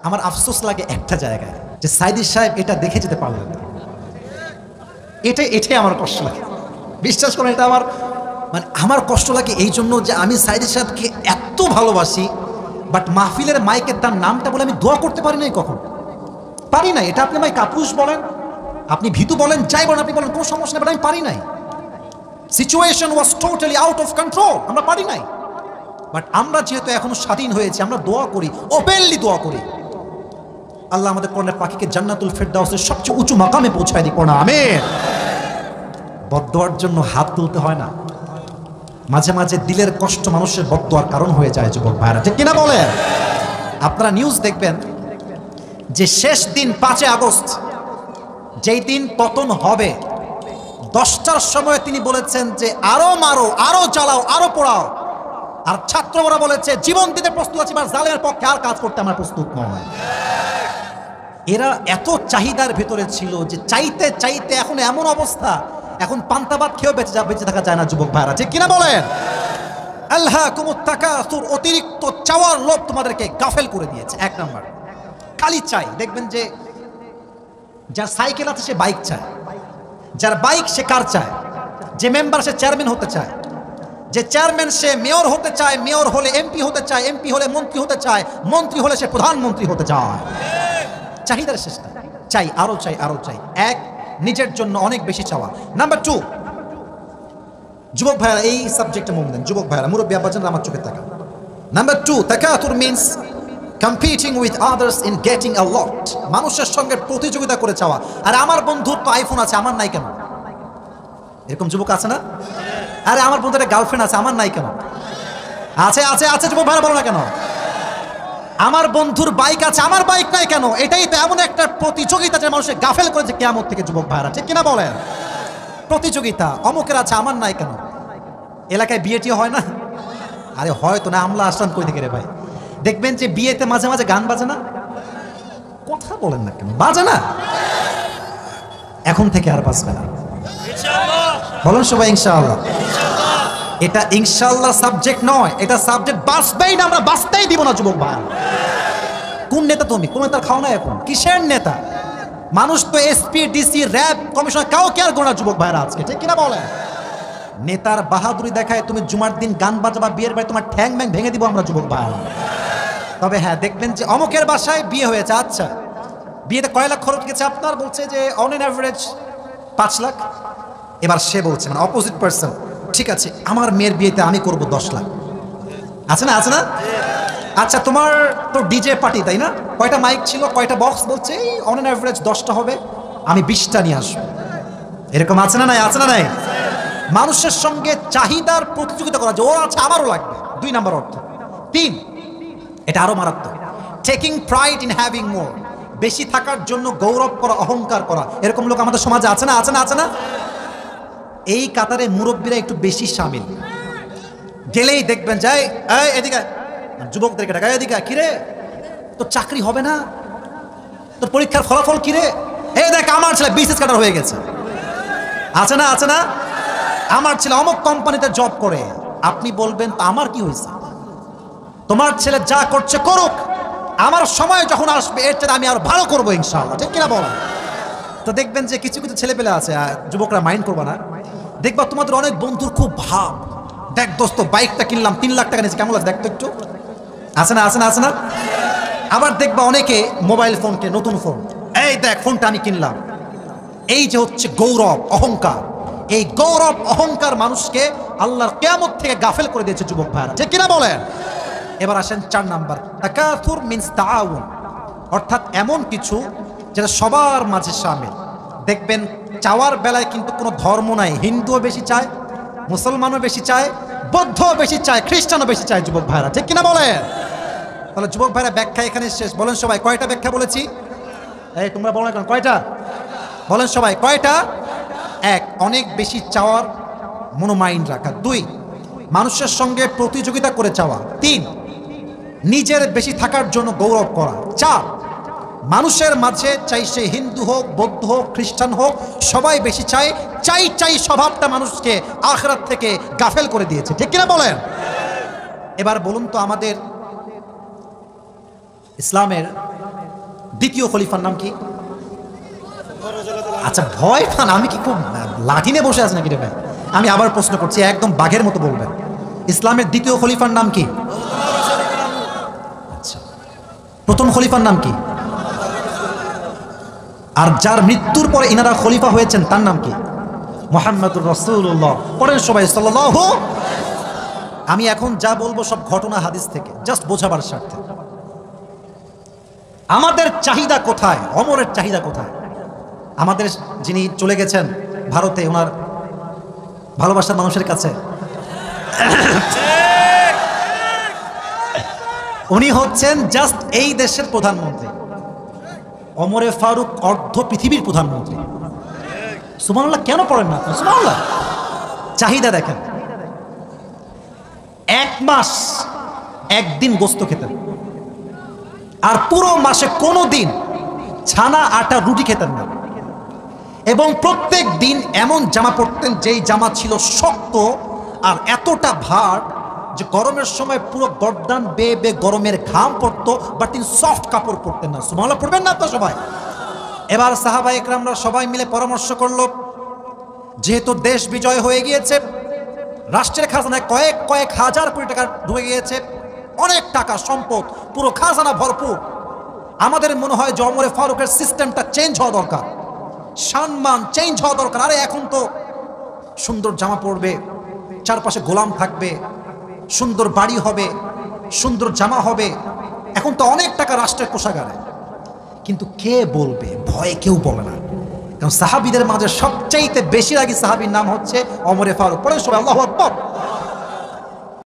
আমার আফসোস লাগে একটা জায়গায়, যে সাইদি সাহেব এটা দেখে যেতে পারলেন না। এটাই আমার কষ্ট লাগে, বিশ্বাস করেন। এটা আমার কষ্ট লাগে এই জন্য যে আমি সাইদি সাহেবকে এত ভালোবাসি, বাট মাহফিলের মাইকে তার নামটা বলে আমি দোয়া করতে পারি নাই, কখন পারি নাই। এটা আপনি আমায় কাপুরুষ বলেন, আপনি ভীতু বলেন, যাই বলেন, আপনি বলেন কোনো সমস্যা নেই, বাট আমি পারি নাই। Situation was totally out of control, আমরা পারি নাই। বাট আমরা যেহেতু এখনো স্বাধীন হয়েছি, আমরা দোয়া করি, ওপেনলি দোয়া করি, আল্লাহ আমাদের কোরআনের পাখিকে জান্নাতুল ফেরদাউসের সবচেয়ে উঁচু মাকামে পৌঁছায় দিই, পড়া আমিন। বদদোয়ার জন্য হাত তুলতে হয় না, মাঝে মাঝে দিলের কষ্ট মানুষের বদদোয়ার কারণ হয়ে যায়, যুবক ভাইরা, ঠিক কিনা বলেন? আপনারা নিউজ দেখবেন যে শেষ দিন 5 আগস্ট, যেই দিন পতন হবে, 10টার সময় তিনি বলেছেন যে আরো মারো, আরো জ্বালাও, আরো পোড়াও। আর ছাত্ররা বলেছে জীবন দিতে প্রস্তুত আছি, বা জালেমের পক্ষে আর কাজ করতে আমরা প্রস্তুত নয়। এরা এত চাহিদার ভেতরে ছিল যে চাইতে চাইতে এখন এমন অবস্থা, এখন পান্তাবাদ খেয়েও বেঁচে থাকা যায় না, যুবক ভাইরা, ঠিক কিনা বলেন? আল্লাহকুমুত তাকাসুর, অতিরিক্ত চাওয়ার লোভ তোমাদেরকে গাফেল করে দিয়েছে। 1 নাম্বার খালি চাই। দেখবেন যে যার সাইকেল আছে সে বাইক চায়, যার বাইক সে কার চায়, যে মেম্বার সে চেয়ারম্যান হতে চায়, যে চেয়ারম্যান সে মেয়র হতে চায়, মেয়র হলে এমপি হতে চায়, এমপি হলে মন্ত্রী হতে চায়, মন্ত্রী হলে সে প্রধানমন্ত্রী হতে চায়। চাহিদার শেষ নাই, চাই, আরো চাই, আরো চাই। 1, নিজের জন্য অনেক বেশি চাওয়া। নাম্বার 2, যুবক ভাইরা এই সাবজেক্টে মন দেন, যুবক ভাইরা, মুরব্বী আব্বাজান আমার চোখে তাকান। নাম্বার 2, তাকাতুর means competing with others in getting a lot, মানুষের সঙ্গে প্রতিযোগিতা করে চাওয়া। আর আমার বন্ধুর তো আইফোন আছে, আমার নাই কেন? এরকম যুবক আছে না? আরে আমার বন্ধুর একটা গার্লফ্রেন্ড আছে, আমার নাই কেন? আছে আছে আছে, যুবক ভাইরা বলো না কেন? আমার বন্ধুর বাইক আছে, আমার বাইক নাই কেন? এটাই তো এমন একটা প্রতিযোগিতা যে মানুষের গাফেল করেছে কিয়ামত থেকে, যুবক ভাইরা, ঠিক কিনা বলেন? প্রতিযোগিতা, অমুকের আছে, আমার নাই কেন? এলাকায় বিয়েটিও হয় না? আরে হয়তো না, আমলা আসলাম কই থেকে রে ভাই? দেখবেন যে বিয়েতে মাঝে মাঝে গান বাজে না? কথা বলেন না কেন? বাজে না? এখন থেকে আর বাজবে না, বলেন সবাই ইনশাআল্লাহ। এটা ইনশাআল্লাহ সাবজেক্ট নয়, এটা সাবজেক্ট বাঁচবেই না, আমরা বাঁচতেই দিব না, যুবক ভাই। কোন নেতা তুমি? কোন নেতা খাও না এখন? কিসের নেতা? মানুষ তো এসপি, ডিসি, র্যাব, কমিশনার, কাউকে আর গোনা, যুবক ভাইরা, আজকে ঠিক কিনা বলেন? নেতার বাহাদুরি দেখায় তুমি জুমার দিন গান বাজাবা, বিয়ের বাড়ি তোমার ঠ্যাং ব্যাং ভেঙে দিব আমরা, যুবক ভাইরা। তবে হ্যাঁ, দেখবেন যে অমুকের বাসায় বিয়ে হয়েছে, আচ্ছা বিয়েতে কয় লাখ খরচ গেছে আপনার? বলছে যে অন এন অ্যাভারেজ 5 লাখ। এবার সে বলছে, মানে অপোজিট পার্সন, ঠিক আছে আমার মেয়ের বিয়েতে আমি করব 10 লাখ। আছে না? আছে না? আচ্ছা তোমার তো ডিজে পার্টি, তাই না? কয়টা মাইক ছিল, কয়টা বক্স? বলছে এই অন এন অ্যাভারেজ 10টা হবে, আমি 20টা নিয়ে আসবো। এরকম আছে না নাই? আছে না নাই? মানুষের সঙ্গে চাহিদার প্রতিযোগিতা করা, যে ওর আছে আমারও লাগবে। 2 নাম্বার অর্থ। 3, এটা আরো মারাত্মক, টেকিং প্রাইড ইন হ্যাভিং মোর, বেশি থাকার জন্য গৌরব করা, অহংকার করা। এরকম লোক আমাদের সমাজে আছে না? আছে না? আছে না? এই কাতারে মুরব্বীরা একটু বেশি শামিল। গেলেই দেখবেন যাই এদিকে যুবকদেরকে ডাকা, এদিকে কিরে তোর চাকরি হবে না? তোর পরীক্ষার ফলাফল কিরে? এই দেখ আমার ছেলে বিসিএস ক্যাডার হয়ে গেছে। আছে না? আছে না? আমার ছেলে অমুক কোম্পানিতে জব করে। আপনি বলবেন তো আমার কি হয়েছে? তোমার ছেলে যা করছে করুক, আমার সময় যখন আসবে এর চেয়ে আমি আর ভালো করবো ইনশাআল্লাহ, ঠিক কিনা বলেন? তো দেখবেন যে কিছু কিছু ছেলে পেলে আছে, যুবকরা মাইন্ড করবা না, দেখবা তোমাদের অনেক বন্ধুর খুব ভাব, দেখ দোস্ত বাইকটা কিনলাম 3 লাখ টাকা নিয়েছে, কেমন লাগছে দেখতো একটু? আছে না? আছে না? আছে না? আবার দেখবা অনেকে মোবাইল ফোনকে, নতুন ফোন, এই দেখ ফোনটা আমি কিনলাম। এই যে হচ্ছে গৌরব, অহংকার, এই গৌরব অহংকার মানুষকে আল্লাহর কিয়ামত থেকে গাফেল করে দিয়েছে, যুবক ভাইরা, ঠিক কিনা বলেন? এবার আসেন 4 নাম্বার, তাকাসুর মিনস তাআউন, অর্থাৎ এমন কিছু যেটা সবার মাঝে শামিল। দেখবেন চাওয়ার বেলায় কিন্তু কোনো ধর্ম নাই, হিন্দুও বেশি চায়, মুসলমানও বেশি চায়, বৌদ্ধও বেশি চায়, খ্রিস্টানও বেশি চায়, যুবক ভাইরা, ঠিক কিনা বলেন? তাহলে যুবক ভাইরা ব্যাখ্যা এখানে শেষ। বলেন সবাই কয়টা ব্যাখ্যা বলেছি? এই তোমরা বলো না কেন, কয়টা? বলেন সবাই কয়টা? 1, অনেক বেশি চাওয়ার মনোমাইন্ড রাখা। 2, মানুষের সঙ্গে প্রতিযোগিতা করে চাওয়া। 3, নিজের বেশি থাকার জন্য গৌরব করা। 4, মানুষের মাঝে চাই সে হিন্দু হোক, বৌদ্ধ হোক, খ্রিস্টান হোক, সবাই বেশি চায়, চাই চাই স্বভাবটা মানুষকে আখিরাত থেকে গাফেল করে দিয়েছে, ঠিক কিনা বলেন? এবার বলুন তো আমাদের ইসলামের দ্বিতীয় খলিফার নাম কি? আচ্ছা ভয় পান, আমি কি খুব লাঠি নিয়ে বসে আছি নাকি রে ভাই? আমি আবার প্রশ্ন করছি, একদম বাঘের মতো বলবেন। ইসলামের দ্বিতীয় খলিফার নাম কি? আচ্ছা, প্রথম খলিফার নাম কি? আর যার মৃত্যুর পরে ইনারা খলিফা হয়েছেন তার নাম কি? মুহাম্মদুর রাসূলুল্লাহ। পড়েন সবাই সাল্লাল্লাহু। আমি এখন যা বলবো সব ঘটনা হাদিস থেকে, জাস্ট বোঝাবার স্বার্থে। আমাদের চাহিদা কোথায়? ওমরের চাহিদা কোথায়? আমাদের যিনি চলে গেছেন ভারতে, ওনার ভালোবাসার মানুষের কাছে, উনি হচ্ছেন জাস্ট এই দেশের প্রধানমন্ত্রী। ওমরে ফারুক অর্ধ পৃথিবীর প্রধানমন্ত্রী। সুবহানাল্লাহ কেন পড়েন না? সুবহানাল্লাহ। চাহিদা দেখেন, এক মাস একদিন গোস্ত খেতেন, আর পুরো মাসে কোনো দিন ছানা আটা রুটি খেতেন না, এবং প্রত্যেক দিন এমন জামা পরতেন যেই জামা ছিল শক্ত আর এতটা ভার যে গরমের সময় পুরো গর্দান বেয়ে বেয়ে গরমের ঘাম পড়তো, বাট তিনি সফট কাপড় পরতেন না। সুবহানাল্লাহ পড়বেন না তো সবাই? এবার সাহাবা ইকরামরা সবাই মিলে পরামর্শ করলো, যেহেতু দেশ বিজয় হয়ে গিয়েছে, রাষ্ট্রের খাজানায় কয়েক কয়েক হাজার কোটি টাকা ঢুকে গিয়েছে, অনেক টাকা সম্পদ, পুরো খাজানা ভরপুর। আমাদের মনে হয় যে ওমরে ফারুকের সিস্টেমটা চেঞ্জ হওয়া দরকার, সম্মান চেঞ্জ হওয়া দরকার। আরে এখন তো সুন্দর জামা পরবে, চারপাশে গোলাম থাকবে, সুন্দর বাড়ি হবে, সুন্দর জামা হবে, এখন তো অনেক টাকা রাষ্ট্রের কোষাগারে। কিন্তু কে বলবে? ভয়ে কেউ বলে না, কারণ সাহাবীদের মাঝে সবচাইতে বেশি রাগী সাহাবীর নাম হচ্ছে ওমরে ফারুক। পড়েন সবাই আল্লাহু আকবার।